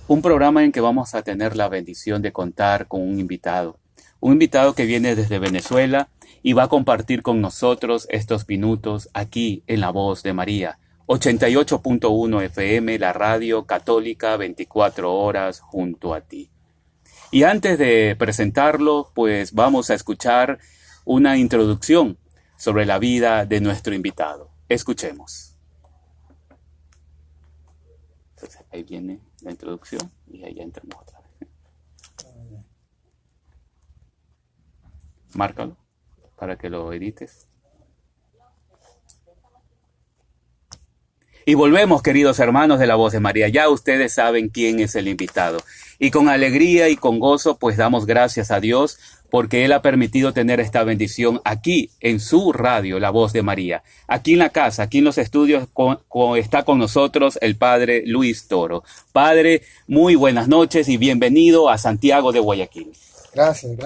Un programa en que vamos a tener la bendición de contar con un invitado que viene desde Venezuela y va a compartir con nosotros estos minutos aquí en La Voz de María, 88.1 FM, la radio católica 24 horas junto a ti. Y antes de presentarlo, pues vamos a escuchar una introducción sobre la vida de nuestro invitado. Escuchemos. Entonces, ahí viene la introducción y ahí ya entramos otra vez. Márcalo para que lo edites. Y volvemos, queridos hermanos de La Voz de María. Ya ustedes saben quién es el invitado. Y con alegría y con gozo, pues damos gracias a Dios porque Él ha permitido tener esta bendición aquí en su radio, La Voz de María. Aquí en la casa, aquí en los estudios, está con nosotros el Padre Luis Toro. Padre, muy buenas noches y bienvenido a Santiago de Guayaquil. Gracias.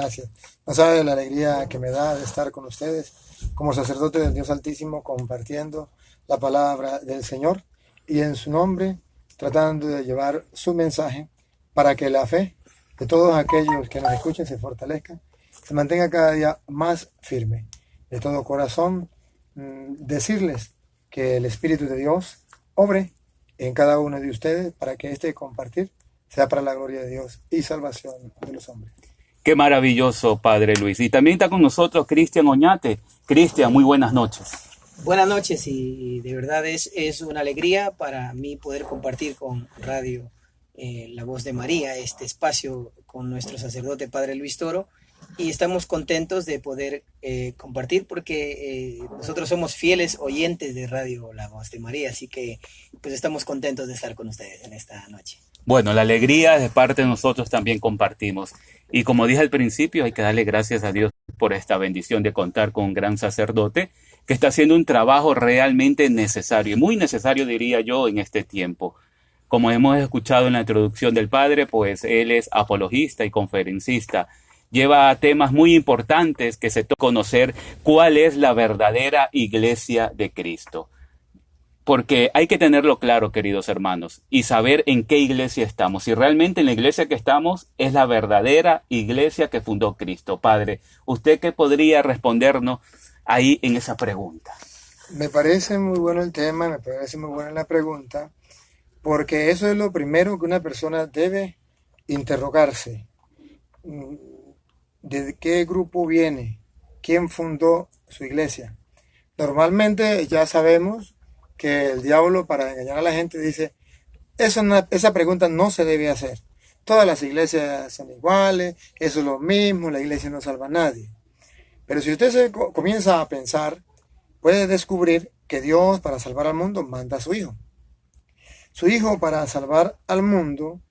No sabe la alegría que me da de estar con ustedes como sacerdote del Dios Altísimo, compartiendo la palabra del Señor y en su nombre tratando de llevar su mensaje para que la fe de todos aquellos que nos escuchen se fortalezca, se mantenga cada día más firme. De todo corazón, decirles que el Espíritu de Dios obre en cada uno de ustedes para que este compartir sea para la gloria de Dios y salvación de los hombres. Qué maravilloso, Padre Luis. Y también está con nosotros Cristian Oñate. Cristian, muy buenas noches. Buenas noches y de verdad es una alegría para mí poder compartir con Radio La Voz de María este espacio con nuestro sacerdote Padre Luis Toro y estamos contentos de poder compartir porque nosotros somos fieles oyentes de Radio La Voz de María, así que pues estamos contentos de estar con ustedes en esta noche. Bueno, la alegría de parte de nosotros también compartimos. Y como dije al principio, hay que darle gracias a Dios por esta bendición de contar con un gran sacerdote que está haciendo un trabajo realmente necesario, y muy necesario diría yo en este tiempo. Como hemos escuchado en la introducción del Padre, pues él es apologista y conferencista. Lleva temas muy importantes que se toca conocer cuál es la verdadera iglesia de Cristo. Porque hay que tenerlo claro, queridos hermanos, y saber en qué iglesia estamos. Si realmente en la iglesia que estamos es la verdadera iglesia que fundó Cristo. Padre, ¿usted qué podría respondernos ahí en esa pregunta? Me parece muy bueno el tema, me parece muy buena la pregunta, porque eso es lo primero que una persona debe interrogarse. ¿De qué grupo viene? ¿Quién fundó su iglesia? Normalmente ya sabemos que el diablo, para engañar a la gente, dice, esa pregunta no se debe hacer. Todas las iglesias son iguales, eso es lo mismo, la iglesia no salva a nadie. Pero si usted comienza a pensar, puede descubrir que Dios, para salvar al mundo, manda a su Hijo. Su Hijo, para salvar al mundo,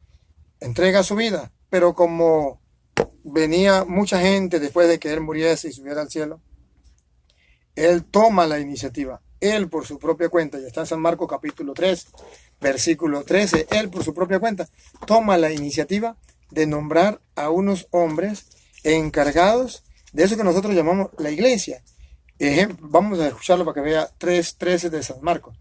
entrega su vida. Pero como venía mucha gente después de que Él muriese y subiera al cielo, Él toma la iniciativa. Él por su propia cuenta, y está en San Marcos capítulo 3, versículo 13, Él por su propia cuenta toma la iniciativa de nombrar a unos hombres encargados de eso que nosotros llamamos la iglesia. Vamos a escucharlo para que vea 3:13 de San Marcos.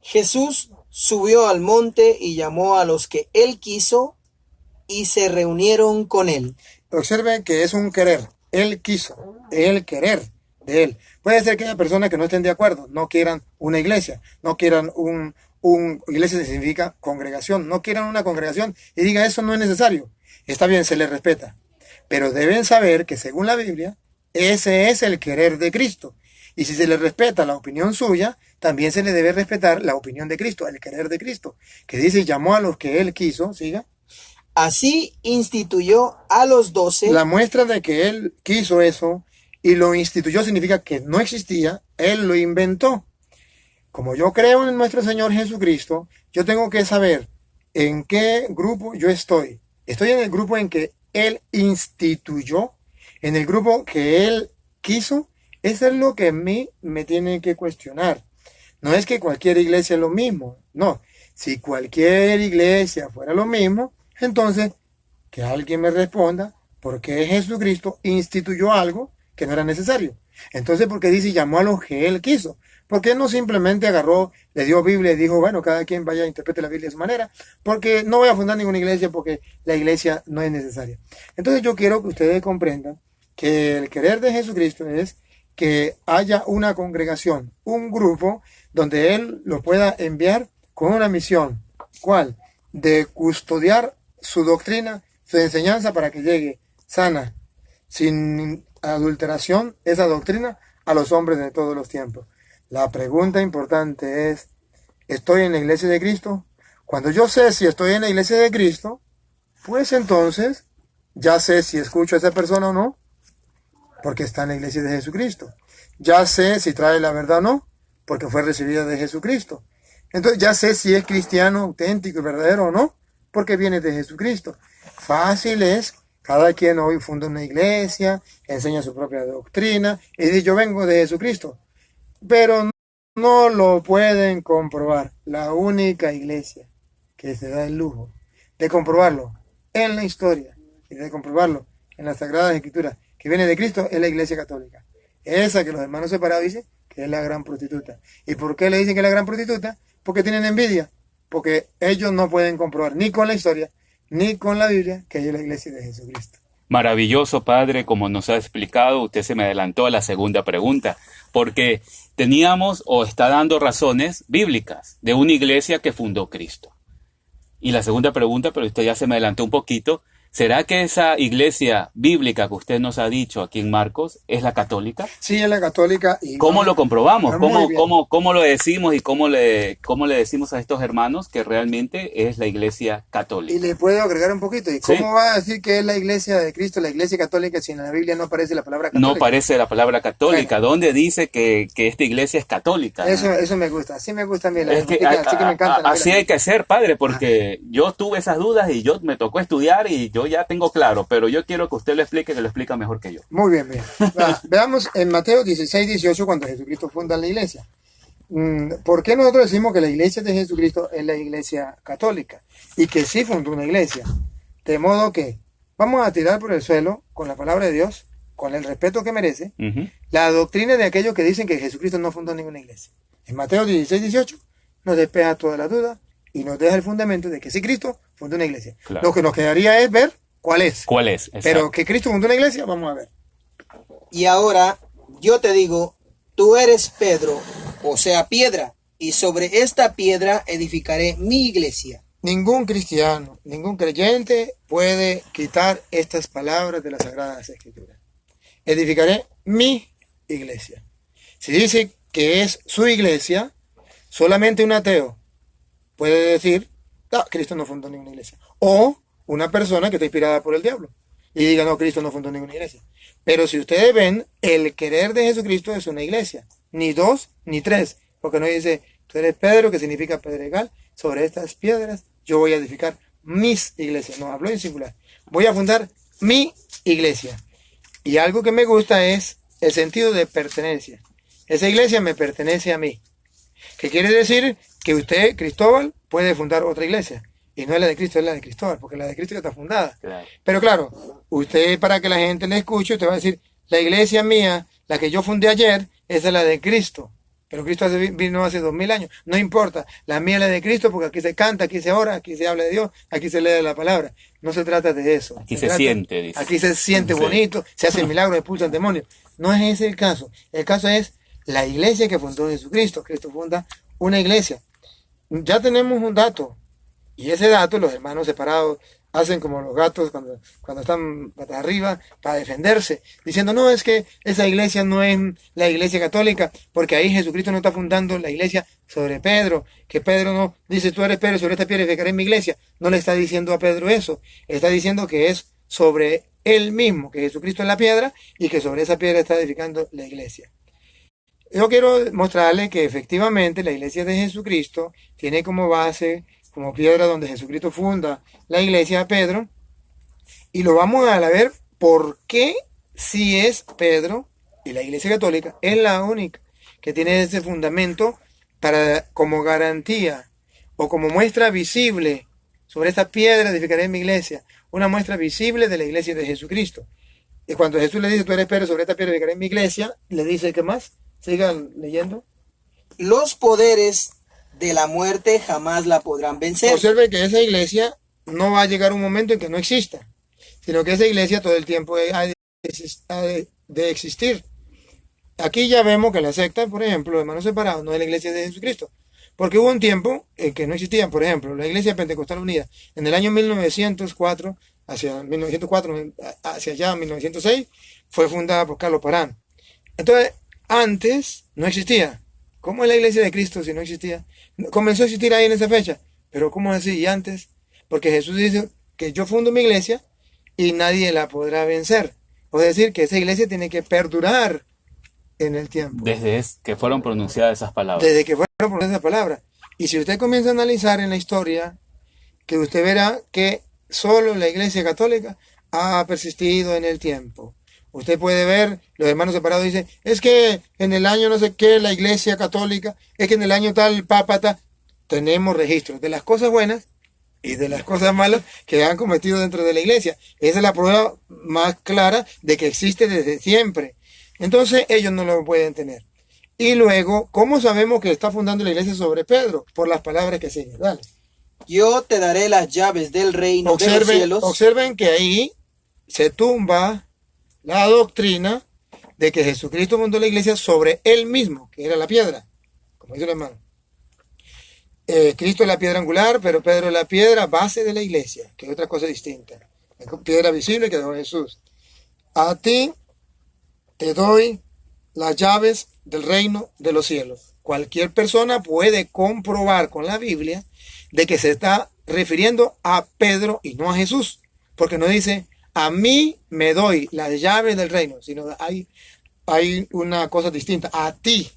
Jesús subió al monte y llamó a los que Él quiso y se reunieron con Él. Observen que es un querer. Él quiso, el querer de Él. Puede ser que haya personas que no estén de acuerdo, no quieran una iglesia, no quieran iglesia significa congregación, no quieran una congregación y digan eso no es necesario. Está bien, se les respeta. Pero deben saber que según la Biblia, ese es el querer de Cristo. Y si se le respeta la opinión suya, también se le debe respetar la opinión de Cristo, el querer de Cristo. Que dice, llamó a los que Él quiso, siga. Así instituyó a los 12. La muestra de que Él quiso eso y lo instituyó significa que no existía, Él lo inventó. Como yo creo en nuestro Señor Jesucristo, yo tengo que saber en qué grupo yo estoy. Estoy en el grupo en que Él instituyó, en el grupo que Él quiso. Eso es lo que a mí me tiene que cuestionar. No es que cualquier iglesia es lo mismo. No, si cualquier iglesia fuera lo mismo, entonces que alguien me responda por qué Jesucristo instituyó algo que no era necesario. Entonces, porque dice llamó a los que Él quiso. ¿Por qué no simplemente agarró, le dio Biblia y dijo, bueno, cada quien vaya a interprete la Biblia de su manera? Porque no voy a fundar ninguna iglesia porque la iglesia no es necesaria. Entonces yo quiero que ustedes comprendan que el querer de Jesucristo es que haya una congregación, un grupo donde Él lo pueda enviar con una misión. ¿Cuál? De custodiar su doctrina, su enseñanza para que llegue sana, sin adulteración, esa doctrina a los hombres de todos los tiempos. La pregunta importante es, ¿estoy en la iglesia de Cristo? Cuando yo sé si estoy en la iglesia de Cristo, pues entonces ya sé si escucho a esa persona o no, porque está en la iglesia de Jesucristo. Ya sé si trae la verdad o no, porque fue recibida de Jesucristo. Entonces ya sé si es cristiano auténtico y verdadero o no, porque viene de Jesucristo. Fácil es, cada quien hoy funda una iglesia, enseña su propia doctrina y dice yo vengo de Jesucristo. Pero no lo pueden comprobar. La única iglesia que se da el lujo de comprobarlo en la historia y de comprobarlo en las Sagradas Escrituras que viene de Cristo es la iglesia católica. Esa que los hermanos separados dicen que es la gran prostituta. ¿Y por qué le dicen que es la gran prostituta? Porque tienen envidia. Porque ellos no pueden comprobar ni con la historia ni con la Biblia que es la iglesia de Jesucristo. Maravilloso, padre, como nos ha explicado, usted se me adelantó a la segunda pregunta, porque teníamos o está dando razones bíblicas de una iglesia que fundó Cristo. Y la segunda pregunta, pero usted ya se me adelantó un poquito, ¿será que esa iglesia bíblica que usted nos ha dicho aquí en Marcos es la católica? Sí, es la católica. Y ¿Cómo lo comprobamos? Muy bien. ¿Cómo lo decimos y cómo le decimos a estos hermanos que realmente es la iglesia católica? Y le puedo agregar un poquito. ¿Y cómo va a decir que es la iglesia de Cristo, la iglesia católica, si en la Biblia no aparece la palabra católica? No aparece la palabra católica. Bueno. ¿Dónde dice que esta iglesia es católica? Eso me gusta. Así me gusta a mí. Es que, así que me encanta. así hay que ser, padre, porque yo tuve esas dudas y me tocó estudiar y yo ya tengo claro, pero yo quiero que usted lo explique, que lo explica mejor que yo. Muy bien, bien. Veamos en Mateo 16, 18, cuando Jesucristo funda la iglesia. ¿Por qué nosotros decimos que la iglesia de Jesucristo es la iglesia católica? Y que sí fundó una iglesia. De modo que vamos a tirar por el suelo, con la palabra de Dios, con el respeto que merece, la doctrina de aquellos que dicen que Jesucristo no fundó ninguna iglesia. En Mateo 16, 18 nos despeja toda la duda y nos deja el fundamento de que sí Cristo fundó una iglesia. Claro. Lo que nos quedaría es ver cuál es. ¿Cuál es? Exacto. Pero que Cristo fundó una iglesia, vamos a ver. Y ahora yo te digo, tú eres Pedro, o sea, piedra, y sobre esta piedra edificaré mi iglesia. Ningún cristiano, ningún creyente puede quitar estas palabras de las Sagradas Escrituras. Edificaré mi iglesia. Si dice que es su iglesia, solamente un ateo puede decir, Cristo no fundó ninguna iglesia. O una persona que está inspirada por el diablo y diga, no, Cristo no fundó ninguna iglesia. Pero si ustedes ven, el querer de Jesucristo es una iglesia. Ni dos, ni tres. Porque no dice, tú eres Pedro, que significa pedregal, sobre estas piedras yo voy a edificar mis iglesias. No, habló en singular. Voy a fundar mi iglesia. Y algo que me gusta es el sentido de pertenencia. Esa iglesia me pertenece a mí. ¿Qué quiere decir? Que usted, Cristóbal, puede fundar otra iglesia. Y no es la de Cristo, es la de Cristóbal, porque la de Cristo ya está fundada. Claro. Pero claro, usted, para que la gente le escuche, usted va a decir, la iglesia mía, la que yo fundé ayer, esa es la de Cristo. Pero Cristo vino hace 2000 años. No importa, la mía es la de Cristo, porque aquí se canta, aquí se ora, aquí se habla de Dios, aquí se lee la palabra. No se trata de eso. Aquí se siente, dice. Aquí se siente bonito, se hace el milagro, expulsan demonios. No es ese el caso. El caso es la iglesia que fundó Jesucristo. Cristo funda una iglesia. Ya tenemos un dato. Y ese dato los hermanos separados hacen como los gatos cuando están patas arriba para defenderse, diciendo, no, es que esa iglesia no es la iglesia católica, porque ahí Jesucristo no está fundando la iglesia sobre Pedro, que Pedro no dice, tú eres Pedro, sobre esta piedra edificaré mi iglesia. No le está diciendo a Pedro eso, está diciendo que es sobre él mismo, que Jesucristo es la piedra y que sobre esa piedra está edificando la iglesia. Yo quiero mostrarle que efectivamente la iglesia de Jesucristo tiene como base, como piedra donde Jesucristo funda la iglesia a Pedro, y lo vamos a ver por qué si es Pedro y la iglesia católica es la única que tiene ese fundamento para, como garantía o como muestra visible, sobre esta piedra edificaré mi iglesia, una muestra visible de la iglesia de Jesucristo. Y cuando Jesús le dice, tú eres Pedro, sobre esta piedra edificaré mi iglesia, le dice, ¿qué más? Sigan leyendo. Los poderes de la muerte jamás la podrán vencer. Observe que esa iglesia no va a llegar un momento en que no exista, sino que esa iglesia todo el tiempo ha de existir. Aquí ya vemos que la secta, por ejemplo, los hermanos separados, no es la iglesia de Jesucristo. Porque hubo un tiempo en que no existían, por ejemplo, la iglesia pentecostal unida. En el año 1904, hacia allá, 1906, fue fundada por Carlos Parán. Entonces, antes no existía. ¿Cómo es la iglesia de Cristo si no existía? Comenzó a existir ahí en esa fecha. Pero ¿cómo es así? ¿Y antes? Porque Jesús dice que yo fundo mi iglesia y nadie la podrá vencer. Es decir, que esa iglesia tiene que perdurar en el tiempo. Desde que fueron pronunciadas esas palabras. Desde que fueron pronunciadas esas palabras. Y si usted comienza a analizar en la historia, que usted verá que solo la iglesia católica ha persistido en el tiempo. Usted puede ver, los hermanos separados dicen, es que en el año no sé qué, la iglesia católica, es que en el año tal, papa, tenemos registros de las cosas buenas y de las cosas malas que han cometido dentro de la iglesia. Esa es la prueba más clara de que existe desde siempre. Entonces ellos no lo pueden tener. Y luego, ¿cómo sabemos que está fundando la iglesia sobre Pedro? Por las palabras que siguen. Dale. Yo te daré las llaves del reino de los cielos. Observen que ahí se tumba la doctrina de que Jesucristo fundó la iglesia sobre él mismo, que era la piedra, como dice el hermano. Cristo es la piedra angular, pero Pedro es la piedra base de la iglesia, que es otra cosa distinta. La piedra visible que dejó Jesús. A ti te doy las llaves del reino de los cielos. Cualquier persona puede comprobar con la Biblia de que se está refiriendo a Pedro y no a Jesús, porque no dice a mí me doy las llaves del reino, sino hay una cosa distinta, a ti.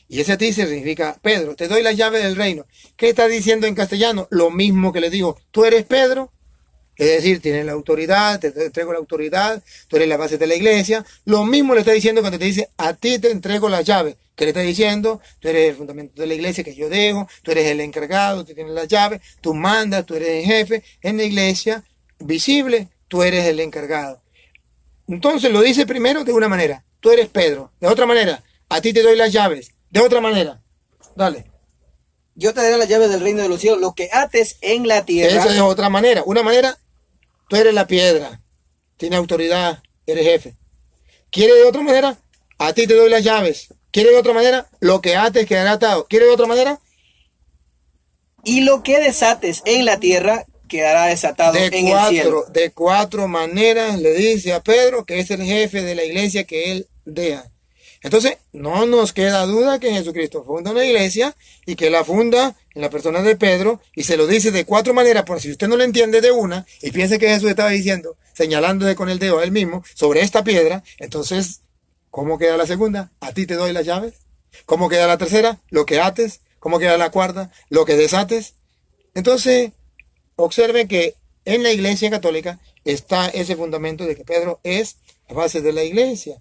Y ese a ti significa Pedro, te doy las llaves del reino. ¿Qué está diciendo en castellano? Lo mismo que le digo, tú eres Pedro, es decir, tienes la autoridad, te entrego la autoridad, tú eres la base de la iglesia. Lo mismo le está diciendo cuando te dice, a ti te entrego las llaves. ¿Qué le está diciendo? Tú eres el fundamento de la iglesia que yo dejo, tú eres el encargado, tú tienes las llaves, tú mandas, tú eres el jefe en la iglesia visible. Tú eres el encargado. Entonces lo dice primero de una manera. Tú eres Pedro. De otra manera. A ti te doy las llaves. De otra manera. Dale. Yo te daré las llaves del reino de los cielos. Lo que ates en la tierra. Esa es otra manera. Una manera. Tú eres la piedra. Tienes autoridad. Eres jefe. ¿Quiere de otra manera? A ti te doy las llaves. ¿Quiere de otra manera? Lo que ates quedará atado. ¿Quiere de otra manera? Y lo que desates en la tierra quedará desatado en el cielo. De 4 maneras le dice a Pedro que es el jefe de la iglesia que él deja. Entonces, no nos queda duda que Jesucristo funda una iglesia y que la funda en la persona de Pedro y se lo dice de 4 maneras, por si usted no lo entiende de una y piensa que Jesús estaba diciendo, señalándole con el dedo a él mismo sobre esta piedra, entonces, ¿cómo queda la segunda? A ti te doy las llaves. ¿Cómo queda la tercera? Lo que ates. ¿Cómo queda la cuarta? Lo que desates. Entonces, observen que en la iglesia católica está ese fundamento de que Pedro es la base de la iglesia.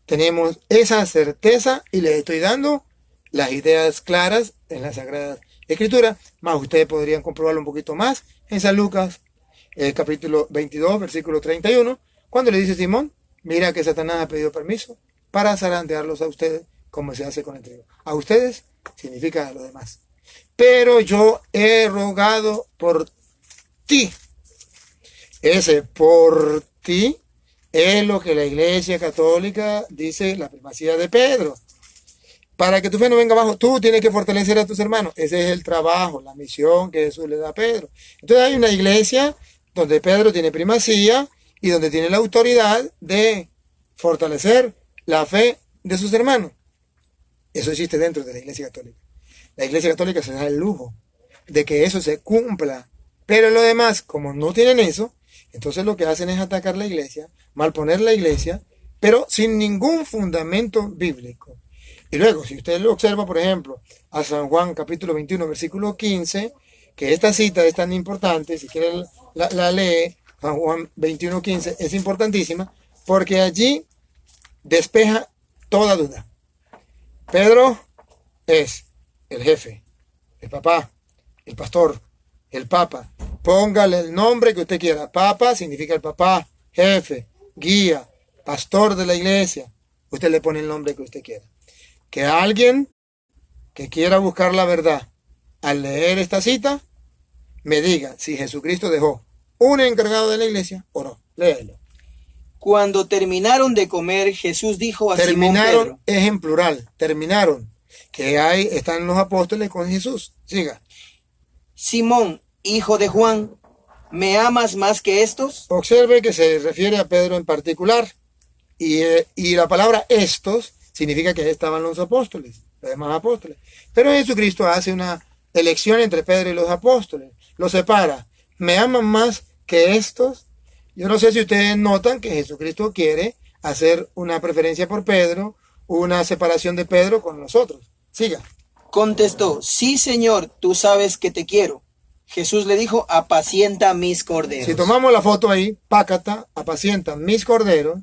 Tenemos esa certeza y les estoy dando las ideas claras en la Sagrada Escritura, más ustedes podrían comprobarlo un poquito más en San Lucas, capítulo 22, versículo 31, cuando le dice Simón, mira que Satanás ha pedido permiso para zarandearlos a ustedes como se hace con el trigo. A ustedes significa a los demás. Pero yo he rogado por ti. Ese por ti es lo que la iglesia católica dice, la primacía de Pedro. Para que tu fe no venga abajo, tú tienes que fortalecer a tus hermanos. Ese es el trabajo, la misión que Jesús le da a Pedro. Entonces hay una iglesia donde Pedro tiene primacía y donde tiene la autoridad de fortalecer la fe de sus hermanos. Eso existe dentro de la iglesia católica. La iglesia católica se da el lujo de que eso se cumpla. Pero lo demás, como no tienen eso, entonces lo que hacen es atacar la iglesia, malponer la iglesia, pero sin ningún fundamento bíblico. Y luego, si usted lo observa, por ejemplo, a San Juan capítulo 21, versículo 15, que esta cita es tan importante, si quiere la lee, San Juan 21, 15, es importantísima, porque allí despeja toda duda. Pedro es el jefe, el papá, el pastor, el papa. Póngale el nombre que usted quiera. Papa significa el papá, jefe, guía, pastor de la iglesia. Usted le pone el nombre que usted quiera. Que alguien que quiera buscar la verdad, al leer esta cita, me diga si Jesucristo dejó un encargado de la iglesia o no. Léelo. Cuando terminaron de comer, Jesús dijo a Simón Terminaron, Pedro. es en plural, terminaron. Que hay, están los apóstoles con Jesús. Siga. Simón, hijo de Juan, ¿me amas más que estos? Observe que se refiere a Pedro en particular. Y la palabra estos significa que ahí estaban los apóstoles, los demás apóstoles. Pero Jesucristo hace una elección entre Pedro y los apóstoles. Los separa. ¿Me aman más que estos? Yo no sé si ustedes notan que Jesucristo quiere hacer una preferencia por Pedro, una separación de Pedro con los otros. Siga. Contestó, sí, Señor, tú sabes que te quiero. Jesús le dijo, apacienta mis corderos. Si tomamos la foto ahí, pácata, apacienta mis corderos,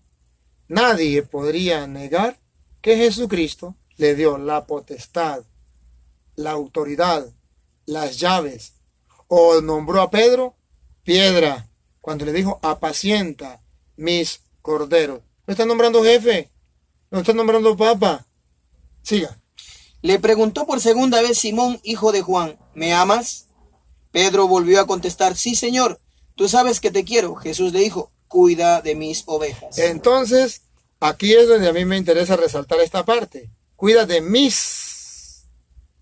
nadie podría negar que Jesucristo le dio la potestad, la autoridad, las llaves, o nombró a Pedro piedra, cuando le dijo, apacienta mis corderos. No está nombrando jefe, no está nombrando papa. Siga. Le preguntó por segunda vez Simón, hijo de Juan, ¿me amas? Pedro volvió a contestar, sí, Señor, tú sabes que te quiero. Jesús le dijo, cuida de mis ovejas. Entonces, aquí es donde a mí me interesa resaltar esta parte. Cuida de mis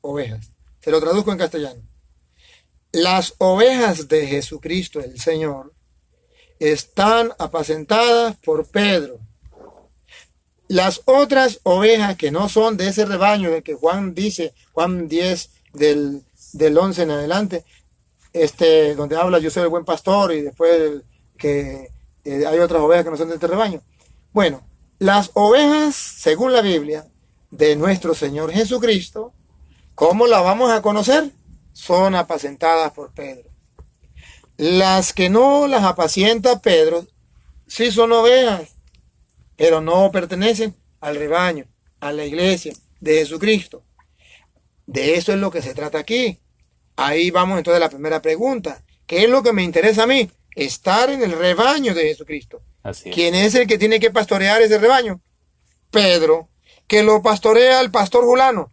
ovejas. Se lo traduzco en castellano. Las ovejas de Jesucristo, el Señor, están apacentadas por Pedro. Las otras ovejas que no son de ese rebaño del que Juan dice, Juan 10 del 11 en adelante, donde habla yo soy el buen pastor y después que hay otras ovejas que no son de este rebaño. Bueno, las ovejas, según la Biblia, de nuestro Señor Jesucristo, ¿cómo las vamos a conocer? Son apacentadas por Pedro. Las que no las apacienta Pedro, sí son ovejas, pero no pertenecen al rebaño, a la iglesia de Jesucristo. De eso es lo que se trata aquí. Ahí vamos entonces a la primera pregunta. ¿Qué es lo que me interesa a mí? Estar en el rebaño de Jesucristo. Así es. ¿Quién es el que tiene que pastorear ese rebaño? Pedro. ¿Que lo pastorea el pastor Julano?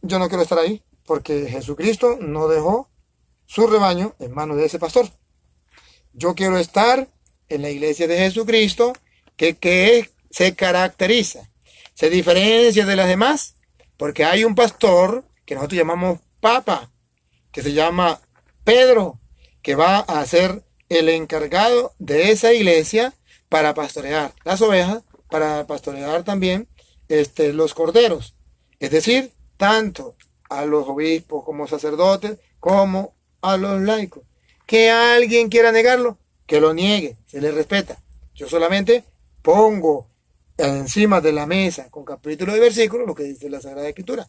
Yo no quiero estar ahí, porque Jesucristo no dejó su rebaño en manos de ese pastor. Yo quiero estar en la iglesia de Jesucristo, que se caracteriza, se diferencia de las demás, porque hay un pastor que nosotros llamamos papa, que se llama Pedro, que va a ser el encargado de esa iglesia para pastorear las ovejas, para pastorear también los corderos, es decir, tanto a los obispos como sacerdotes, como a los laicos. Que alguien quiera negarlo, que lo niegue, se le respeta. Yo solamente pongo encima de la mesa, con capítulo y versículo, lo que dice la Sagrada Escritura.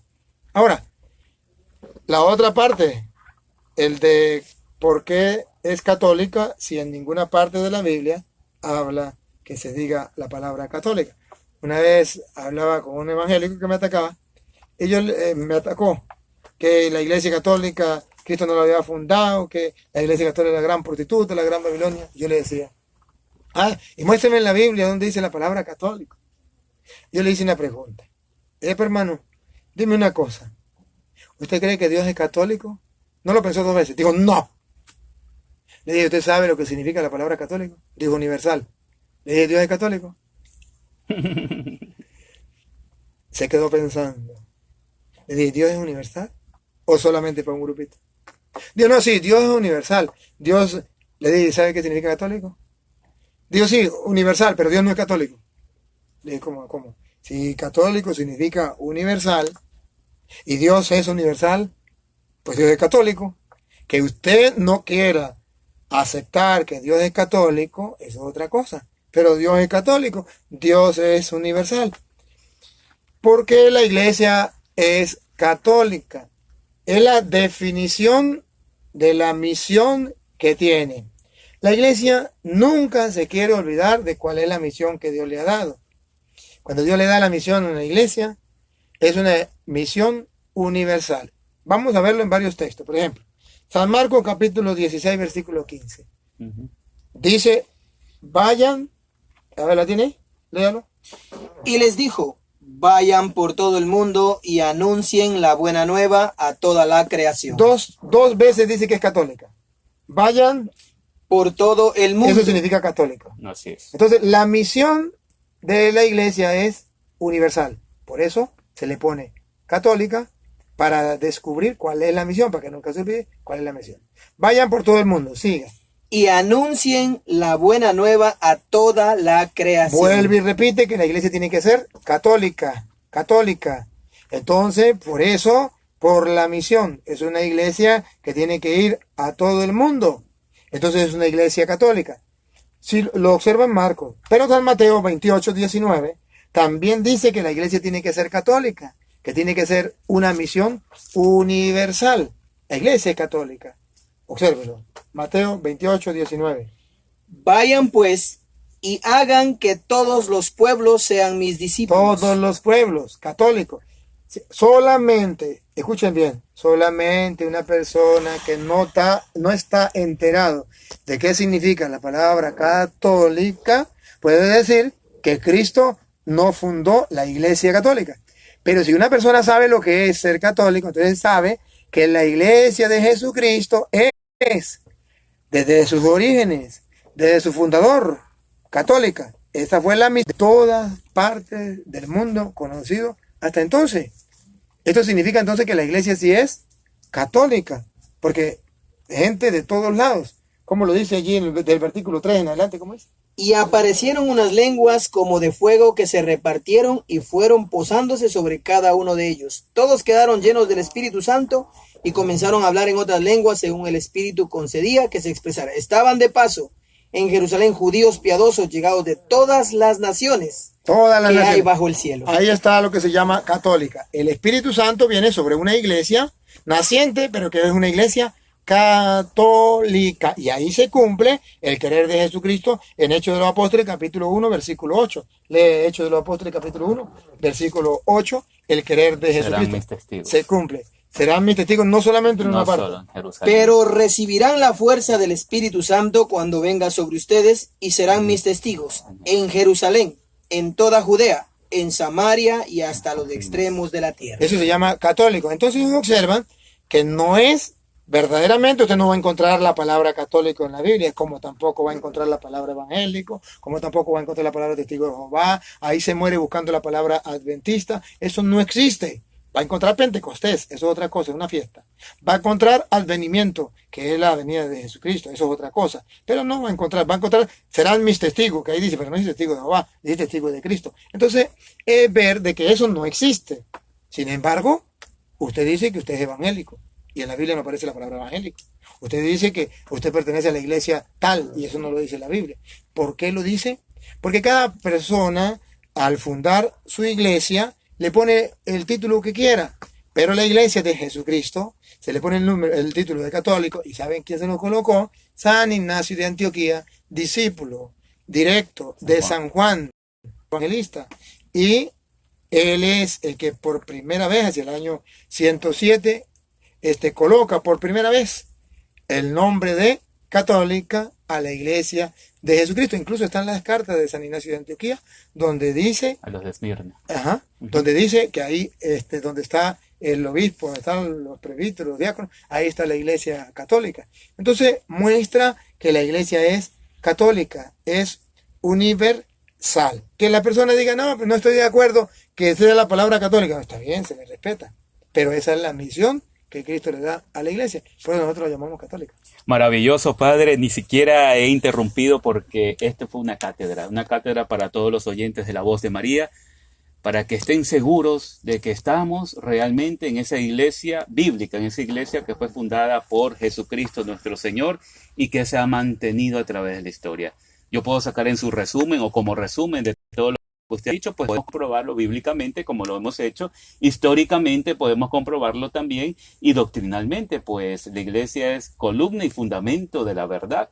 Ahora, la otra parte, el de por qué es católica, si en ninguna parte de la Biblia habla que se diga la palabra católica. Una vez hablaba con un evangélico que me atacaba, y yo me atacó, que la iglesia católica, Cristo no la había fundado, que la iglesia católica es la gran prostituta, la gran Babilonia. Yo le decía, y muéstrame en la Biblia donde dice la palabra católico. Yo le hice una pregunta. Hermano, dime una cosa. ¿Usted cree que Dios es católico? No lo pensó 2 veces. Dijo, no. Le dije, ¿usted sabe lo que significa la palabra católico? Dijo, universal. Le dije, ¿Dios es católico? Se quedó pensando. Le dije, ¿Dios es universal? ¿O solamente para un grupito? Dijo, no, sí, Dios es universal. Dios, le dije, ¿sabe qué significa católico? Dijo, sí, universal, pero Dios no es católico. Le dije, ¿cómo? Si católico significa universal y Dios es universal, pues Dios es católico. Que usted no quiera aceptar que Dios es católico, eso es otra cosa. Pero Dios es católico, Dios es universal. Porque la iglesia es católica. Es la definición de la misión que tiene. La iglesia nunca se quiere olvidar de cuál es la misión que Dios le ha dado. Cuando Dios le da la misión a la iglesia, es una misión universal. Vamos a verlo en varios textos. Por ejemplo, San Marcos capítulo 16, versículo 15. Dice, vayan, a ver, ¿la tiene? Léalo. Y les dijo, Vayan por todo el mundo y anuncien la buena nueva a toda la creación. Dos veces dice que es católica. Vayan, Por todo el mundo. eso significa católica. Así es. Entonces, la misión de la iglesia es universal. Por eso se le pone católica, para descubrir cuál es la misión, para que nunca se olvide cuál es la misión. Vayan por todo el mundo, siga. Y anuncien la buena nueva a toda la creación. Vuelve y repite que la iglesia tiene que ser católica, católica. Entonces, por eso, por la misión, es una iglesia que tiene que ir a todo el mundo. Entonces es una iglesia católica. Si lo observan Marcos, pero San Mateo 28, 19, también dice que la iglesia tiene que ser católica, que tiene que ser una misión universal. La iglesia es católica. Obsérvelo. Mateo 28, 19. Vayan pues y hagan que todos los pueblos sean mis discípulos. Todos los pueblos católicos. Solamente, escuchen bien, solamente una persona que no está enterado de qué significa la palabra católica puede decir que Cristo no fundó la iglesia católica. Pero si una persona sabe lo que es ser católico, entonces sabe que la iglesia de Jesucristo es, desde sus orígenes, desde su fundador, católica. Esta fue la misión de todas partes del mundo conocido hasta entonces. Esto significa entonces que la iglesia sí es católica, porque gente de todos lados, como lo dice allí del versículo 3 en adelante, ¿cómo es? Y aparecieron unas lenguas como de fuego que se repartieron y fueron posándose sobre cada uno de ellos. Todos quedaron llenos del Espíritu Santo y comenzaron a hablar en otras lenguas según el Espíritu concedía que se expresara. Estaban de paso en Jerusalén judíos piadosos llegados de todas las naciones Todas las que hay naciones. bajo el cielo. Ahí está lo que se llama católica. El Espíritu Santo viene sobre una iglesia naciente, pero que es una iglesia católica. Y ahí se cumple el querer de Jesucristo en Hechos de los Apóstoles, capítulo 1, versículo 8. Lee Hechos de los Apóstoles, capítulo 1, versículo 8. El querer de Serán Jesucristo mis testigos. se cumple. Serán mis testigos no solamente en una No parte. solo en Jerusalén. Pero recibirán la fuerza del Espíritu Santo cuando venga sobre ustedes y serán mis testigos en Jerusalén, en toda Judea, en Samaria y hasta los extremos de la tierra. Eso se llama católico. Entonces observan que no es verdaderamente, usted no va a encontrar la palabra católico en la Biblia, como tampoco va a encontrar la palabra evangélico, como tampoco va a encontrar la palabra testigo de Jehová. Ahí se muere buscando la palabra adventista. Eso no existe. Va a encontrar Pentecostés, eso es otra cosa, es una fiesta. Va a encontrar advenimiento, que es la venida de Jesucristo, eso es otra cosa. Pero no va a encontrar, serán mis testigos, que ahí dice, pero no dice testigo de Jehová, dice testigo de Cristo. Entonces, es ver de que eso no existe. Sin embargo, usted dice que usted es evangélico, y en la Biblia no aparece la palabra evangélico. Usted dice que usted pertenece a la iglesia tal, y eso no lo dice la Biblia. ¿Por qué lo dice? Porque cada persona, al fundar su iglesia, le pone el título que quiera, pero la iglesia de Jesucristo se le pone el título de católico, y ¿saben quién se lo colocó? San Ignacio de Antioquía, discípulo directo de San Juan, evangelista, y él es el que por primera vez, hacia el año 107, coloca por primera vez el nombre de católica a la iglesia de Jesucristo. Incluso están las cartas de San Ignacio de Antioquía, donde dice, A los de Esmirna. donde dice que ahí, donde está el obispo, donde están los presbíteros, los diáconos, ahí está la iglesia católica. Entonces muestra que la iglesia es católica, es universal. Que la persona diga, no, pues no estoy de acuerdo que sea la palabra católica, no, está bien, se le respeta, pero esa es la misión que Cristo le da a la iglesia, por eso nosotros la llamamos católica. Maravilloso, Padre. Ni siquiera he interrumpido porque esto fue una cátedra para todos los oyentes de La Voz de María, para que estén seguros de que estamos realmente en esa iglesia bíblica, en esa iglesia que fue fundada por Jesucristo nuestro Señor y que se ha mantenido a través de la historia. Yo puedo sacar en su resumen o como resumen de todo lo que usted ha dicho, pues podemos comprobarlo bíblicamente como lo hemos hecho, históricamente podemos comprobarlo también y doctrinalmente, pues la iglesia es columna y fundamento de la verdad.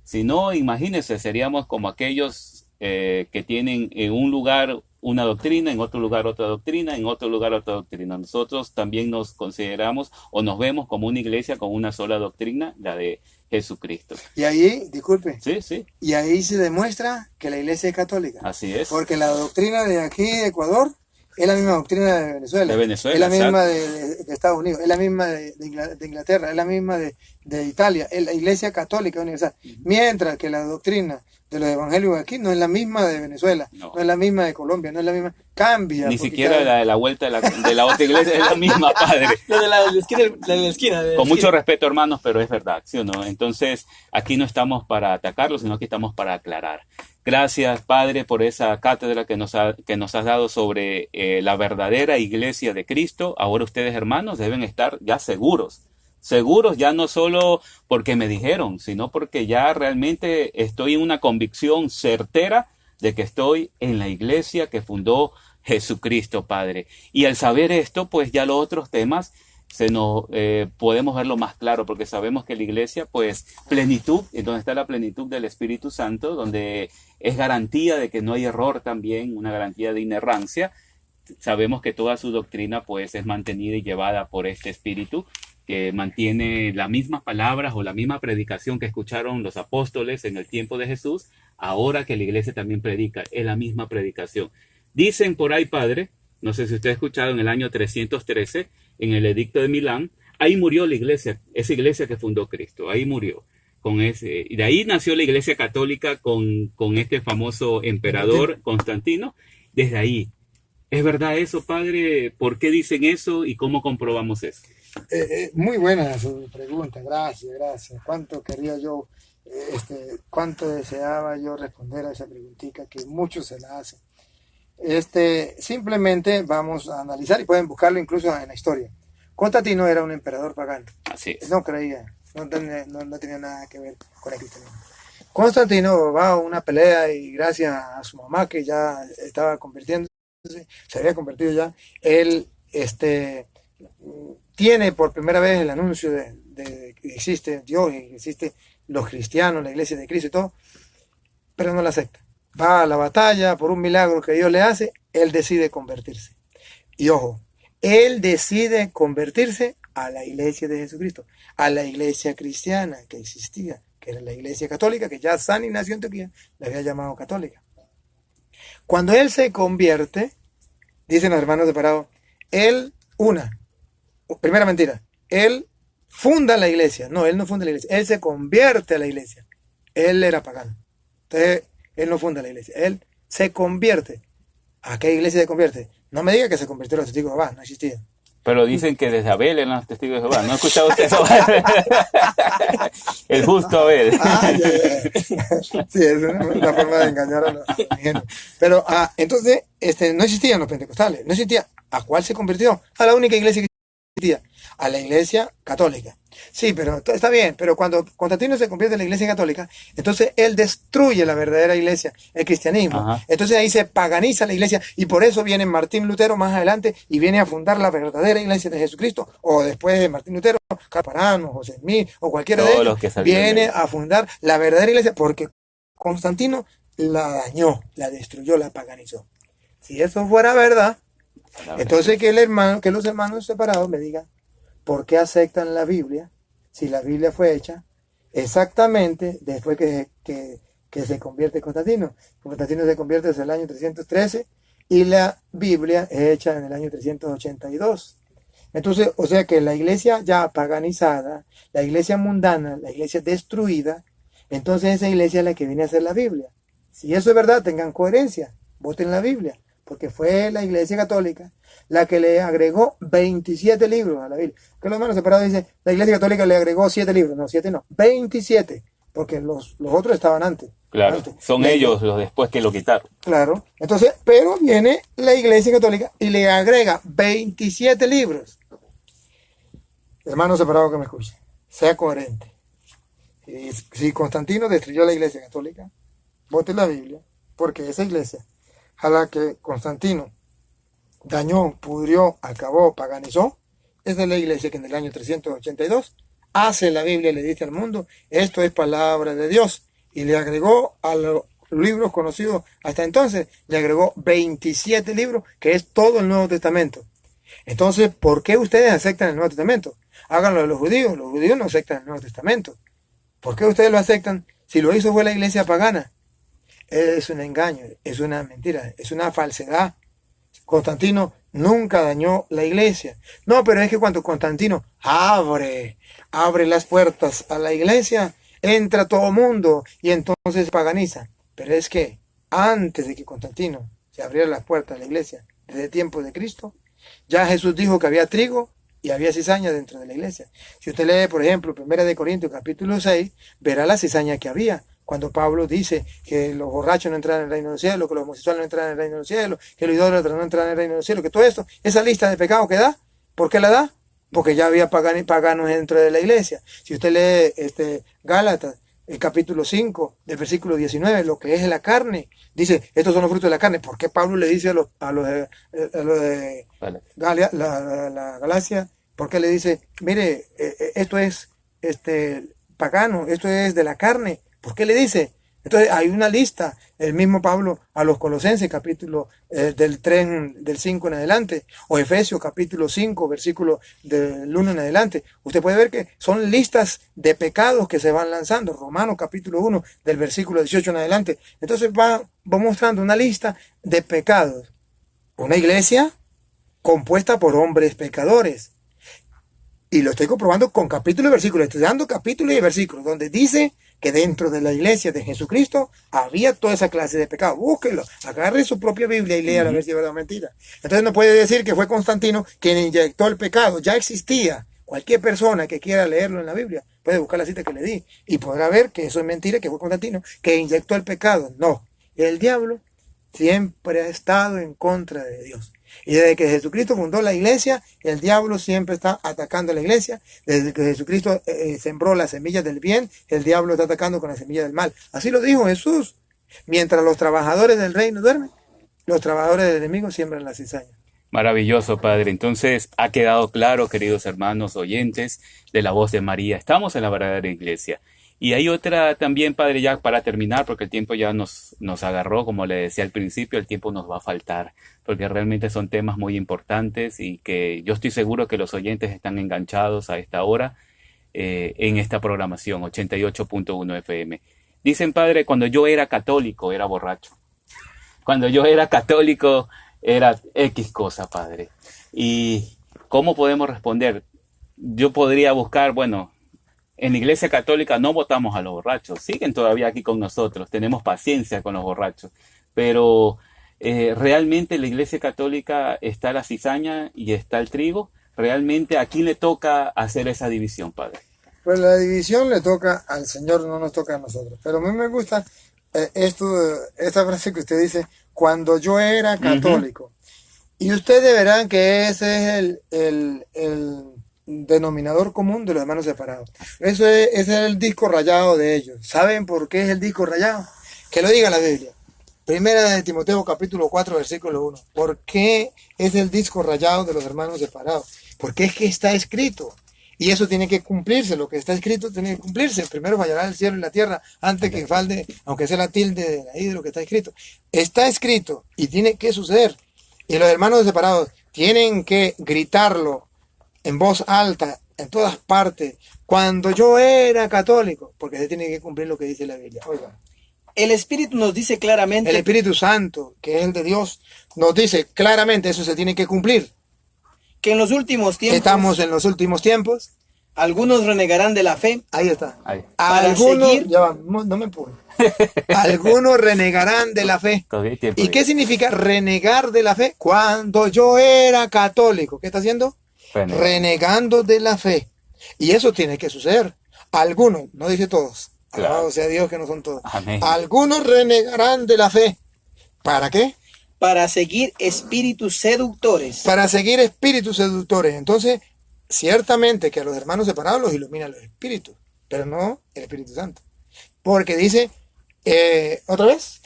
Si no, imagínense, seríamos como aquellos que tienen en un lugar una doctrina, en otro lugar otra doctrina, en otro lugar otra doctrina. Nosotros también nos consideramos o nos vemos como una iglesia con una sola doctrina, la de Jesucristo. Y ahí, disculpe, Sí, y ahí se demuestra que la iglesia es católica. así es. Porque la doctrina de aquí de Ecuador Es la misma doctrina de Venezuela. De Venezuela, es la misma exacto. de Estados Unidos. Es la misma de Inglaterra. Es la misma de Italia. Es la Iglesia Católica Universal. Mientras que la doctrina de los evangélicos aquí no es la misma de Venezuela, No. no es la misma de Colombia, no es la misma. Cambia. Ni porque siquiera cada- la de la vuelta de la otra iglesia es la misma, padre. La de la esquina, la de la esquina. de la Con mucho esquina. respeto, hermanos, pero es verdad, ¿sí o no? Entonces, aquí no estamos para atacarlo, sino que estamos para aclarar. Gracias, Padre, por esa cátedra que nos has dado sobre la verdadera iglesia de Cristo. Ahora ustedes, hermanos, deben estar ya seguros. Seguros ya no solo porque me dijeron, sino porque ya realmente estoy en una convicción certera de que estoy en la iglesia que fundó Jesucristo, Padre. Y al saber esto, pues ya los otros temas podemos verlo más claro, porque sabemos que la iglesia, pues, plenitud, es donde está la plenitud del Espíritu Santo, donde es garantía de que no hay error también, una garantía de inerrancia. Sabemos que toda su doctrina, pues, es mantenida y llevada por este Espíritu, que mantiene las mismas palabras o la misma predicación que escucharon los apóstoles en el tiempo de Jesús, ahora que la iglesia también predica, es la misma predicación. Dicen por ahí, Padre, no sé si usted ha escuchado, en el año 313, en el Edicto de Milán, ahí murió la iglesia, esa iglesia que fundó Cristo, ahí murió. Y de ahí nació la iglesia católica con este famoso emperador Constantino, desde ahí. ¿Es verdad eso, Padre? ¿Por qué dicen eso y cómo comprobamos eso? Muy buena su pregunta, gracias. Cuánto quería yo, cuánto deseaba yo responder a esa preguntita que muchos se la hacen. Simplemente vamos a analizar y pueden buscarlo incluso en la historia. Constantino era un emperador pagano. Así es. No creía, no tenía nada que ver con el cristianismo. Constantino va a una pelea y gracias a su mamá que ya estaba convirtiéndose, se había convertido ya, él tiene por primera vez el anuncio de que existe Dios y que existe los cristianos, la iglesia de Cristo y todo, pero no la acepta. Va a la batalla por un milagro que Dios le hace, él decide convertirse. Y ojo, él decide convertirse a la iglesia de Jesucristo, a la iglesia cristiana que existía, que era la iglesia católica, que ya San Ignacio de Antioquía la había llamado católica. Cuando él se convierte, dicen los hermanos separados, primera mentira, él funda la iglesia. No, él no funda la iglesia, él se convierte a la iglesia. Él era pagano. Entonces, él no funda la iglesia, él se convierte. ¿A qué iglesia se convierte? No me diga que se convirtió a los testigos de Jehová, no existían. Pero dicen que desde Abel eran los testigos de Jehová. ¿No ha escuchado usted eso? El justo Abel. Sí, es una forma de engañar a los ingenuos. Pero entonces, no existían los pentecostales, no existía. ¿A cuál se convirtió? A la única iglesia que existía, a la iglesia católica. Sí, pero está bien, pero cuando Constantino se convierte en la iglesia católica, entonces él destruye la verdadera iglesia, el cristianismo. Ajá. Entonces ahí se paganiza la iglesia y por eso viene Martín Lutero más adelante y viene a fundar la verdadera iglesia de Jesucristo, o después de Martín Lutero, Caparano, José Smith o cualquiera de Todos ellos, los que salieron viene de ahí. a fundar la verdadera iglesia porque Constantino la dañó, la destruyó, la paganizó. Si eso fuera verdad, entonces que los hermanos separados me digan por qué aceptan la Biblia si la Biblia fue hecha exactamente después que se convierte Constantino. Constantino se convierte en el año 313 y la Biblia es hecha en el año 382. Entonces, o sea que la iglesia ya paganizada, la iglesia mundana, la iglesia destruida, entonces esa iglesia es la que viene a hacer la Biblia. Si eso es verdad, tengan coherencia, voten la Biblia, porque fue la iglesia católica la que le agregó 27 libros a la Biblia. Que los hermanos separados dicen, la iglesia católica le agregó 7 libros, no, 7 no, 27, porque los otros estaban antes. Claro, antes. son ellos los después que lo quitaron. Claro, entonces, pero viene la iglesia católica y le agrega 27 libros. Hermano separado que me escuche, sea coherente. Si Constantino destruyó la iglesia católica, vote la Biblia, porque esa iglesia a la que Constantino dañó, pudrió, acabó, paganizó, esa es la iglesia que en el año 382 hace la Biblia y le dice al mundo, esto es palabra de Dios, y le agregó a los libros conocidos hasta entonces, le agregó 27 libros, que es todo el Nuevo Testamento. Entonces, ¿por qué ustedes aceptan el Nuevo Testamento? Háganlo de los judíos no aceptan el Nuevo Testamento. ¿Por qué ustedes lo aceptan? Si lo hizo fue la iglesia pagana. Es un engaño, es una mentira, es una falsedad. Constantino nunca dañó la iglesia. No, pero es que cuando Constantino abre las puertas a la iglesia, entra todo mundo y entonces paganiza. Pero es que antes de que Constantino se abriera las puertas a la iglesia, desde el tiempo de Cristo, ya Jesús dijo que había trigo y había cizaña dentro de la iglesia. Si usted lee, por ejemplo, 1 Corintios capítulo 6, verá la cizaña que había. Cuando Pablo dice que los borrachos no entraran en el reino del cielo, que los homosexuales no entraran en el reino del cielo, que los idólatras no entraran en el reino del cielo, que todo esto, esa lista de pecados que da, ¿por qué la da? Porque ya había paganos dentro de la iglesia. Si usted lee Gálatas, el capítulo 5, del versículo 19, lo que es la carne, dice, estos son los frutos de la carne. ¿Por qué Pablo le dice a los de la Galacia? ¿Por qué le dice, mire, esto es pagano, esto es de la carne? ¿Por qué le dice? Entonces hay una lista, el mismo Pablo a los Colosenses, capítulo del 5 en adelante, o Efesios capítulo 5, versículo del 1 en adelante. Usted puede ver que son listas de pecados que se van lanzando. Romanos capítulo 1, del versículo 18 en adelante. Entonces va mostrando una lista de pecados. Una iglesia compuesta por hombres pecadores. Y lo estoy comprobando con capítulos y versículos. Estoy dando capítulos y versículos donde dice que dentro de la iglesia de Jesucristo había toda esa clase de pecados. Búsquelo, agarre su propia Biblia y lea a ver si es verdad o mentira. Entonces no puede decir que fue Constantino quien inyectó el pecado. Ya existía. Cualquier persona que quiera leerlo en la Biblia puede buscar la cita que le di y podrá ver que eso es mentira, que fue Constantino que inyectó el pecado. No, el diablo siempre ha estado en contra de Dios. Y desde que Jesucristo fundó la iglesia, el diablo siempre está atacando a la iglesia. Desde que Jesucristo sembró las semillas del bien, el diablo está atacando con las semillas del mal. Así lo dijo Jesús. Mientras los trabajadores del reino duermen, los trabajadores del enemigo siembran la cizaña. Maravilloso, Padre. Entonces, ha quedado claro, queridos hermanos oyentes de la voz de María. Estamos en la verdadera iglesia. Y hay otra también, Padre, ya para terminar, porque el tiempo ya nos agarró, como le decía al principio, el tiempo nos va a faltar, porque realmente son temas muy importantes y que yo estoy seguro que los oyentes están enganchados a esta hora en esta programación, 88.1 FM. Dicen, Padre, cuando yo era católico era borracho. Cuando yo era católico era X cosa, Padre. ¿Y cómo podemos responder? Yo podría buscar, bueno, en la Iglesia Católica no votamos a los borrachos, siguen todavía aquí con nosotros, tenemos paciencia con los borrachos, pero realmente en la Iglesia Católica está la cizaña y está el trigo. ¿Realmente a quién le toca hacer esa división, Padre? Pues la división le toca al Señor, no nos toca a nosotros. Pero a mí me gusta esta frase que usted dice, cuando yo era católico. Y ustedes verán que ese es el denominador común de los hermanos separados. Ese es el disco rayado de ellos. ¿Saben por qué es el disco rayado? Que lo diga la Biblia. Primera de Timoteo capítulo 4 versículo 1. ¿Por qué es el disco rayado de los hermanos separados? Porque es que está escrito. Y eso tiene que cumplirse. Lo que está escrito tiene que cumplirse. Primero fallará el cielo y la tierra antes que falte, aunque sea la tilde de la I de lo que está escrito. Está escrito y tiene que suceder. Y los hermanos separados tienen que gritarlo en voz alta, en todas partes, cuando yo era católico, porque se tiene que cumplir lo que dice la Biblia. Oiga. El Espíritu nos dice claramente... El Espíritu Santo, que es el de Dios, nos dice claramente, eso se tiene que cumplir. Que en los últimos tiempos... Estamos en los últimos tiempos. Algunos renegarán de la fe. Ahí está. Ahí. Algunos, seguir... ya va, no me empujen. Algunos renegarán de la fe. ¿Y qué significa renegar de la fe? Cuando yo era católico, ¿qué está haciendo? Renegando de la fe. Y eso tiene que suceder. Algunos, no dice todos. Claro. Alabado sea Dios que no son todos. Amén. Algunos renegarán de la fe. ¿Para qué? Para seguir espíritus seductores. Para seguir espíritus seductores. Entonces, ciertamente que a los hermanos separados los iluminan los espíritus, pero no el Espíritu Santo. Porque dice, ¿otra vez?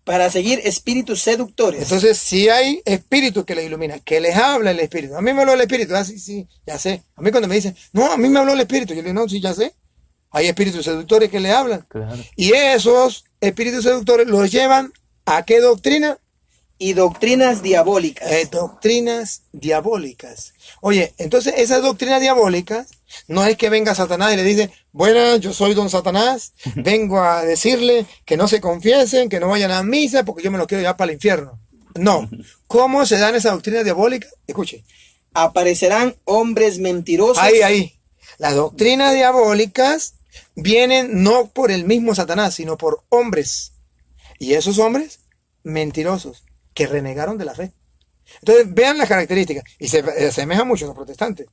Para seguir espíritus seductores. Entonces, si hay espíritus que les iluminan, que les habla el espíritu. A mí me habló el espíritu, sí, ya sé. A mí cuando me dicen, no, a mí me habló el espíritu, yo le digo, no, sí, ya sé. Hay espíritus seductores que le hablan. Claro. Y esos espíritus seductores los llevan ¿a qué doctrina? Y doctrinas diabólicas. Doctrinas diabólicas. Oye, entonces esas doctrinas diabólicas no es que venga Satanás y le dice, bueno, yo soy don Satanás, vengo a decirle que no se confiesen, que no vayan a misa porque yo me los quiero llevar para el infierno. No. ¿Cómo se dan esas doctrinas diabólicas? Escuche. Aparecerán hombres mentirosos. Ahí. Las doctrinas diabólicas vienen no por el mismo Satanás, sino por hombres. Y esos hombres mentirosos que renegaron de la fe. Entonces vean las características. Y se asemejan mucho a los protestantes.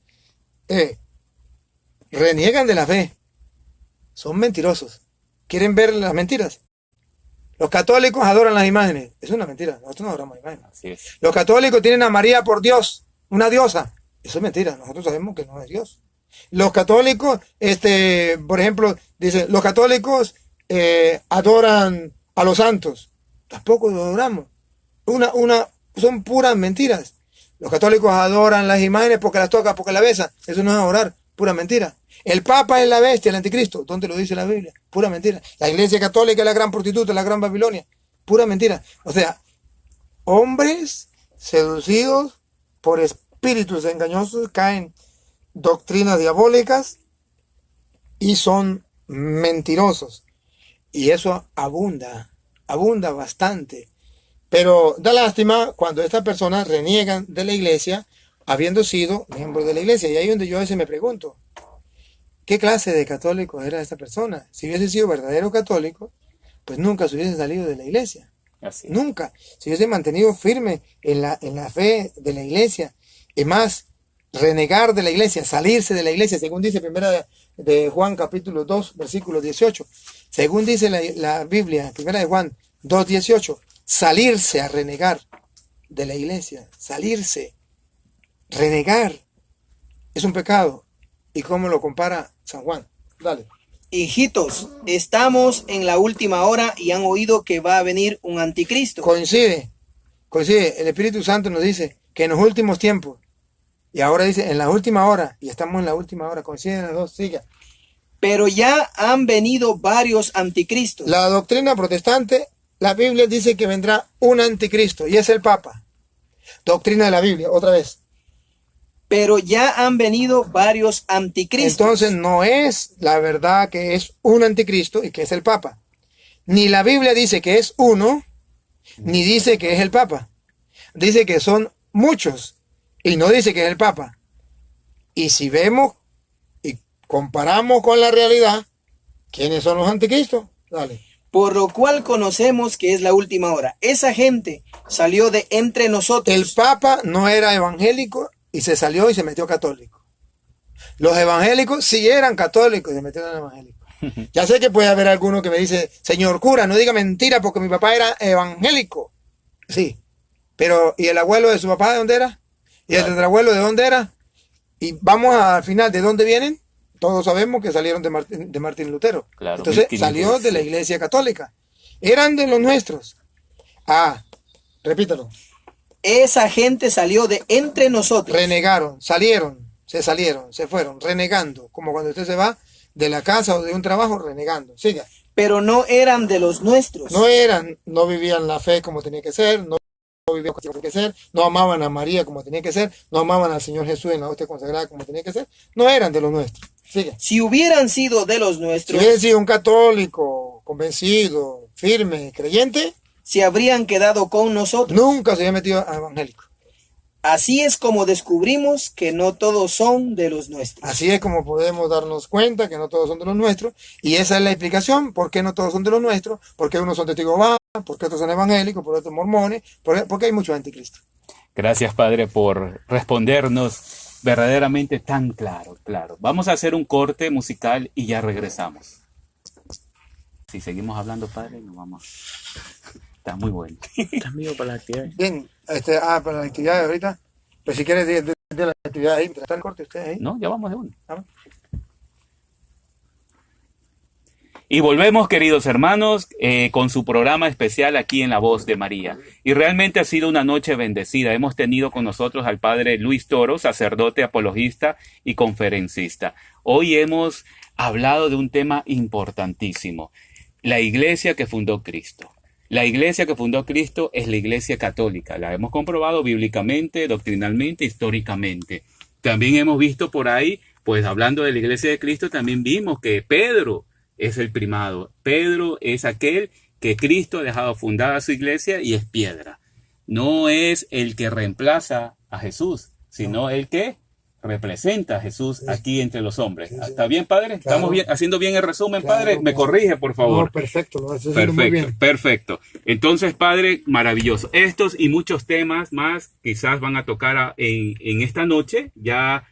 Reniegan de la fe. Son mentirosos. ¿Quieren ver las mentiras? Los católicos adoran las imágenes. Es una mentira. Nosotros no adoramos imágenes. Así es. Los católicos tienen a María por Dios, una diosa. Eso es mentira. Nosotros sabemos que no es Dios. Los católicos, por ejemplo, dicen, los católicos adoran a los santos. Tampoco los adoramos. Son puras mentiras. Los católicos adoran las imágenes porque las tocan, porque las besan. Eso no es adorar, pura mentira. El Papa es la bestia, el anticristo. ¿Dónde lo dice la Biblia? Pura mentira. La Iglesia Católica es la gran prostituta, la gran Babilonia. Pura mentira. O sea, hombres seducidos por espíritus engañosos caen doctrinas diabólicas y son mentirosos. Y eso abunda bastante. Pero da lástima cuando estas personas reniegan de la iglesia habiendo sido miembros de la iglesia. Y ahí es donde yo a veces me pregunto, ¿qué clase de católico era esta persona? Si hubiese sido verdadero católico, pues nunca se hubiese salido de la iglesia. Así es. Nunca. Se hubiese mantenido firme en la fe de la iglesia. Y más, renegar de la iglesia, salirse de la iglesia, según dice primera de Juan capítulo 2, versículo 18. Según dice la Biblia, primera de Juan 2, 18. Salirse a renegar de la iglesia. Salirse. Renegar. Es un pecado. ¿Y cómo lo compara San Juan? Dale. Hijitos, estamos en la última hora y han oído que va a venir un anticristo. Coincide. El Espíritu Santo nos dice que en los últimos tiempos, y ahora dice en la última hora, y estamos en la última hora, coinciden las dos, siga. Pero ya han venido varios anticristos. La doctrina protestante, la Biblia dice que vendrá un anticristo, y es el Papa. Doctrina de la Biblia, otra vez. Pero ya han venido varios anticristos. Entonces no es la verdad que es un anticristo y que es el Papa. Ni la Biblia dice que es uno, ni dice que es el Papa. Dice que son muchos y no dice que es el Papa. Y si vemos y comparamos con la realidad, ¿quiénes son los anticristos? Dale. Por lo cual conocemos que es la última hora. Esa gente salió de entre nosotros. El Papa no era evangélico y se salió y se metió católico. Los evangélicos sí eran católicos y se metieron evangélicos. Ya sé que puede haber alguno que me dice, señor cura, no diga mentira porque mi papá era evangélico. Sí, pero ¿y el abuelo de su papá de dónde era? ¿Y el tatarabuelo de dónde era? Y vamos al final, ¿de dónde vienen? Todos sabemos que salieron de Martín Lutero. Claro, entonces 1500, salió de la iglesia católica. Eran de los nuestros. Repítalo. Esa gente salió de entre nosotros. Renegaron, se fueron, renegando. Como cuando usted se va de la casa o de un trabajo, renegando. Siga. Pero no eran de los nuestros. No vivían la fe como tenía que ser, no vivían como tenía que ser, no amaban a María como tenía que ser, no amaban al Señor Jesús en la hostia consagrada como tenía que ser, no eran de los nuestros. Siga. Si hubieran sido de los Si nuestros, hubiera sido un católico, convencido, firme, creyente, se habrían quedado con nosotros. nunca se había metido a evangélico. Así es como descubrimos que no todos son de los nuestros. Así es como podemos darnos cuenta que no todos son de los nuestros, y esa es la explicación, por qué no todos son de los nuestros, por qué unos son testigos de Jehová, por qué otros son evangélicos, por otros mormones, porque hay muchos anticristos. Gracias, Padre, por respondernos verdaderamente tan claro. Vamos a hacer un corte musical y ya regresamos. Si seguimos hablando, Padre, nos vamos. Está muy bueno. Está mío para la actividad. Bien, para la actividad de ahorita, pues si quieres de la actividad ahí, mientras está el corte, usted ahí. No, ya vamos de uno. Vamos. Y volvemos, queridos hermanos, con su programa especial aquí en La Voz de María. Y realmente ha sido una noche bendecida. Hemos tenido con nosotros al Padre Luis Toro, sacerdote, apologista y conferencista. Hoy hemos hablado de un tema importantísimo: la iglesia que fundó Cristo. La iglesia que fundó Cristo es la iglesia católica. La hemos comprobado bíblicamente, doctrinalmente, históricamente. También hemos visto por ahí, pues hablando de la iglesia de Cristo, también vimos que Pedro es el primado. Pedro es aquel que Cristo ha dejado fundada su iglesia y es piedra. no es el que reemplaza a Jesús, sino el que representa a Jesús aquí entre los hombres. ¿Está bien, padre? ¿Estamos bien, haciendo bien el resumen, padre? ¿Me corrige, por favor? No, perfecto, lo haces muy bien. Perfecto. Entonces, padre, maravilloso. Estos y muchos temas más quizás van a tocar en esta noche. Ya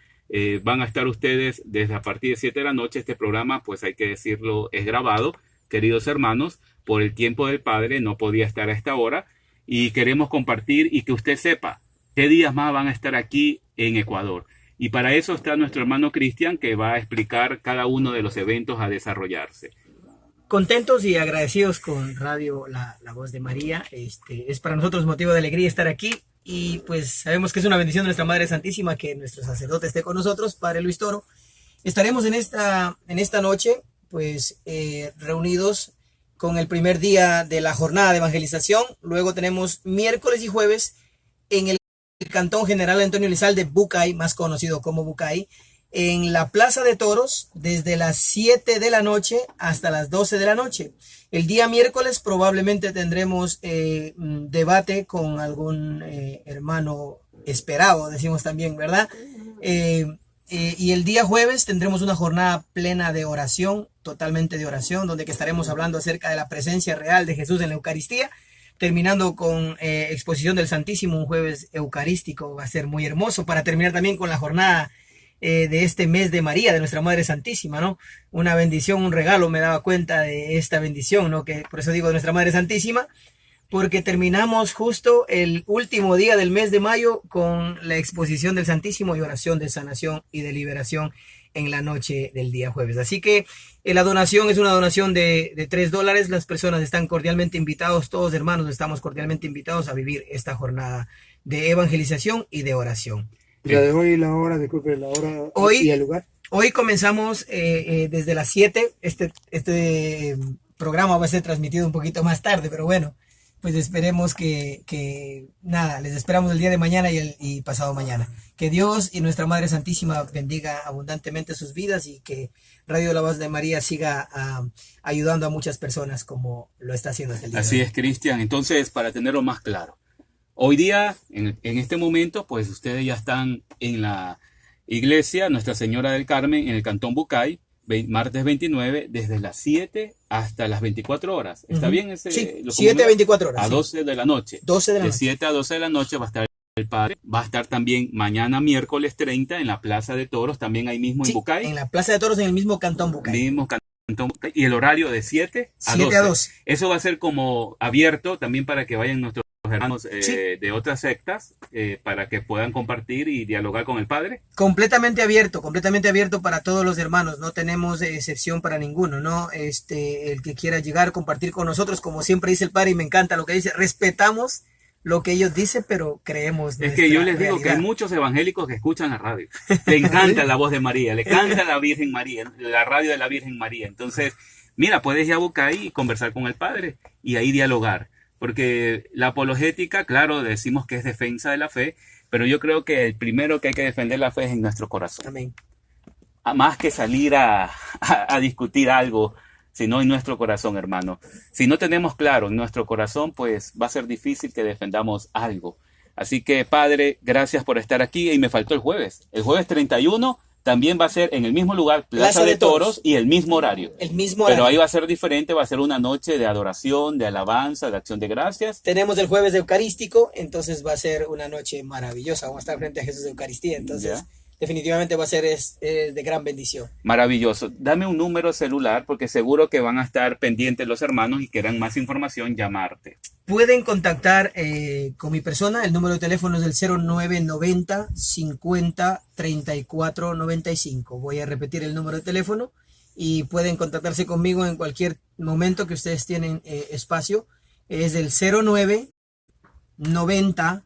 van a estar ustedes desde a partir de 7 de la noche. Este programa, pues hay que decirlo, es grabado. Queridos hermanos, por el tiempo del padre no podía estar a esta hora y queremos compartir y que usted sepa qué días más van a estar aquí en Ecuador. Y para eso está nuestro hermano Cristian, que va a explicar cada uno de los eventos a desarrollarse. Contentos y agradecidos con Radio La Voz de María. Es para nosotros motivo de alegría estar aquí y pues sabemos que es una bendición de nuestra Madre Santísima que nuestro sacerdote esté con nosotros, Padre Luis Toro. Estaremos en esta noche pues reunidos con el primer día de la jornada de evangelización. Luego tenemos miércoles y jueves en el Cantón General Antonio Elizalde, Bucay, más conocido como Bucay, en la Plaza de Toros, desde las 7 de la noche hasta las 12 de la noche. El día miércoles probablemente tendremos debate con algún hermano esperado, decimos también, ¿verdad? Y el día jueves tendremos una jornada plena de oración, totalmente de oración, donde que estaremos hablando acerca de la presencia real de Jesús en la Eucaristía, terminando con exposición del Santísimo, un jueves eucarístico. Va a ser muy hermoso, para terminar también con la jornada de este mes de María, de nuestra Madre Santísima, ¿no? Una bendición, un regalo, me daba cuenta de esta bendición, ¿no? Que por eso digo de nuestra Madre Santísima, porque terminamos justo el último día del mes de mayo con la exposición del Santísimo y oración de sanación y de liberación en la noche del día jueves. Así que la donación es una donación de $3. Las personas están cordialmente invitados, todos hermanos estamos cordialmente invitados a vivir esta jornada de evangelización y de oración. La de hoy, la hora, disculpe, la hora hoy, y el lugar. Hoy comenzamos desde las 7. Este programa va a ser transmitido un poquito más tarde, pero bueno, pues esperemos que nada, les esperamos el día de mañana y pasado mañana. Que Dios y nuestra Madre Santísima bendiga abundantemente sus vidas y que Radio La Voz de María siga ayudando a muchas personas como lo está haciendo hasta el día de hoy. Así es, Cristian. Entonces, para tenerlo más claro, hoy día, en este momento, pues ustedes ya están en la iglesia Nuestra Señora del Carmen en el Cantón Bucay, martes 29, desde las 7 hasta las 24 horas. ¿Está bien ese? Sí, 7 a 24 horas. A 12 de la noche. 12 de la de noche. 7 a 12 de la noche va a estar el padre. Va a estar también mañana miércoles 30 en la Plaza de Toros, también ahí mismo en Bucay. En la Plaza de Toros, en el mismo Cantón Bucay. Mismo Cantón Bucay. Y el horario de 7 a 7 12. a 12. Eso va a ser como abierto también para que vayan nuestros hermanos de otras sectas para que puedan compartir y dialogar con el padre. Completamente abierto para todos los hermanos, no tenemos excepción para ninguno, ¿no? El que quiera llegar, compartir con nosotros, como siempre dice el padre, y me encanta lo que dice, respetamos lo que ellos dicen, pero creemos. Es que yo les digo que hay muchos evangélicos que escuchan la radio, le encanta la voz de María, le canta la Virgen María, la radio de la Virgen María. Entonces, mira, puedes ir a buscar ahí y conversar con el padre y ahí dialogar. Porque la apologética, claro, decimos que es defensa de la fe, pero yo creo que el primero que hay que defender la fe es en nuestro corazón. Amén. Más que salir a discutir algo, sino en nuestro corazón, hermano. Si no tenemos claro en nuestro corazón, pues va a ser difícil que defendamos algo. Así que, Padre, gracias por estar aquí. Y me faltó el jueves. El jueves 31 también va a ser en el mismo lugar, Plaza de Toros, y el mismo horario. El mismo horario. Pero ahí va a ser diferente, va a ser una noche de adoración, de alabanza, de acción de gracias. Tenemos el jueves eucarístico, entonces va a ser una noche maravillosa. Vamos a estar frente a Jesús de Eucaristía, entonces definitivamente va a ser de gran bendición. Maravilloso. Dame un número celular, porque seguro que van a estar pendientes los hermanos y quieran más información, llamarte. Pueden contactar con mi persona, el número de teléfono es el 0990 50 34 95. Voy a repetir el número de teléfono y pueden contactarse conmigo en cualquier momento que ustedes tienen espacio. Es el 0990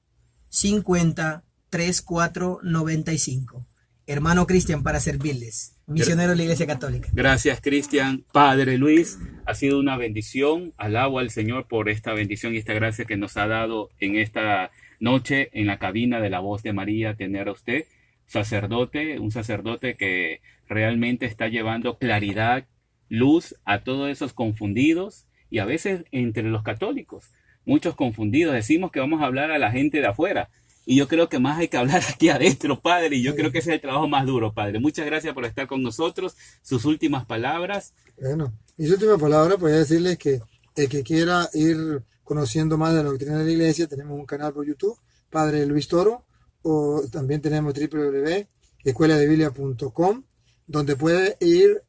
50 34 95. Hermano Cristian, para servirles. Misionero de la Iglesia Católica. Gracias, Cristian. Padre Luis, ha sido una bendición. Alabo al Señor por esta bendición y esta gracia que nos ha dado en esta noche en la cabina de La Voz de María, tener a usted, sacerdote, un sacerdote que realmente está llevando claridad, luz a todos esos confundidos y a veces entre los católicos. muchos confundidos. Decimos que vamos a hablar a la gente de afuera. Y yo creo que más hay que hablar aquí adentro, Padre. Y yo creo que ese es el trabajo más duro, Padre. Muchas gracias por estar con nosotros. Sus últimas palabras. Bueno, mis últimas palabras, pues decirles que el que quiera ir conociendo más de la doctrina de la iglesia, tenemos un canal por YouTube, Padre Luis Toro, o también tenemos www.escueladebiblia.com, donde puede ir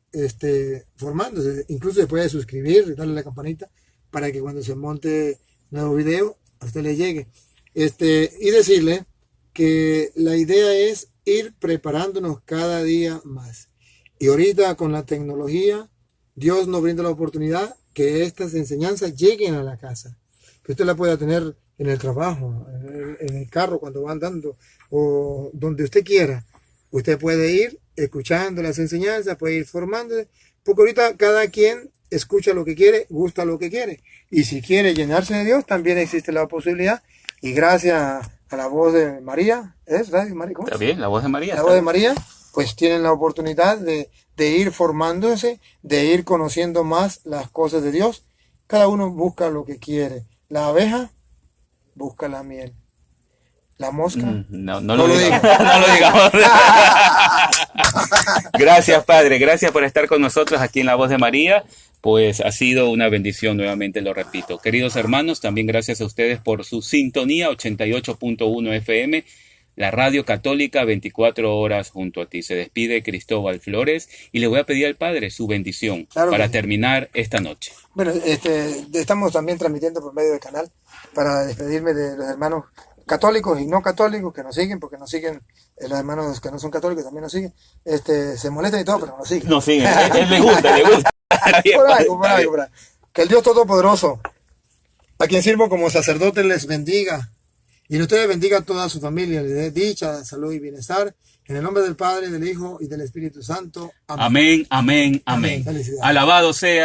formándose. Incluso se puede suscribir y darle a la campanita para que cuando se monte nuevo video a usted le llegue. Y decirle que la idea es ir preparándonos cada día más. Y ahorita con la tecnología, Dios nos brinda la oportunidad que estas enseñanzas lleguen a la casa. Que usted la pueda tener en el trabajo, en el carro cuando va andando, o donde usted quiera. Usted puede ir escuchando las enseñanzas, puede ir formándose, porque ahorita cada quien escucha lo que quiere, gusta lo que quiere. Y si quiere llenarse de Dios, también existe la posibilidad. Y gracias a la voz de María, ¿es Radio María? ¿Cómo? Está bien, la voz de María. La voz de María, pues tienen la oportunidad de ir formándose, de ir conociendo más las cosas de Dios. Cada uno busca lo que quiere. La abeja busca la miel. La mosca. No lo digamos. No lo digamos. Gracias, Padre. Gracias por estar con nosotros aquí en La Voz de María. Pues ha sido una bendición, nuevamente lo repito. Queridos hermanos, también gracias a ustedes por su sintonía, 88.1 FM, la radio católica, 24 horas junto a ti. Se despide Cristóbal Flores y le voy a pedir al Padre su bendición para terminar esta noche. Bueno, estamos también transmitiendo por medio del canal para despedirme de los hermanos católicos y no católicos que nos siguen, porque nos siguen los hermanos que no son católicos, también nos siguen. Se molestan y todo, pero nos siguen. Nos siguen, él le gusta. Por algo. Que el Dios Todopoderoso, a quien sirvo como sacerdote, les bendiga. Y ustedes bendiga a toda su familia, les dé dicha, salud y bienestar. En el nombre del Padre, del Hijo y del Espíritu Santo. Amén, amén, amén. Alabado sea.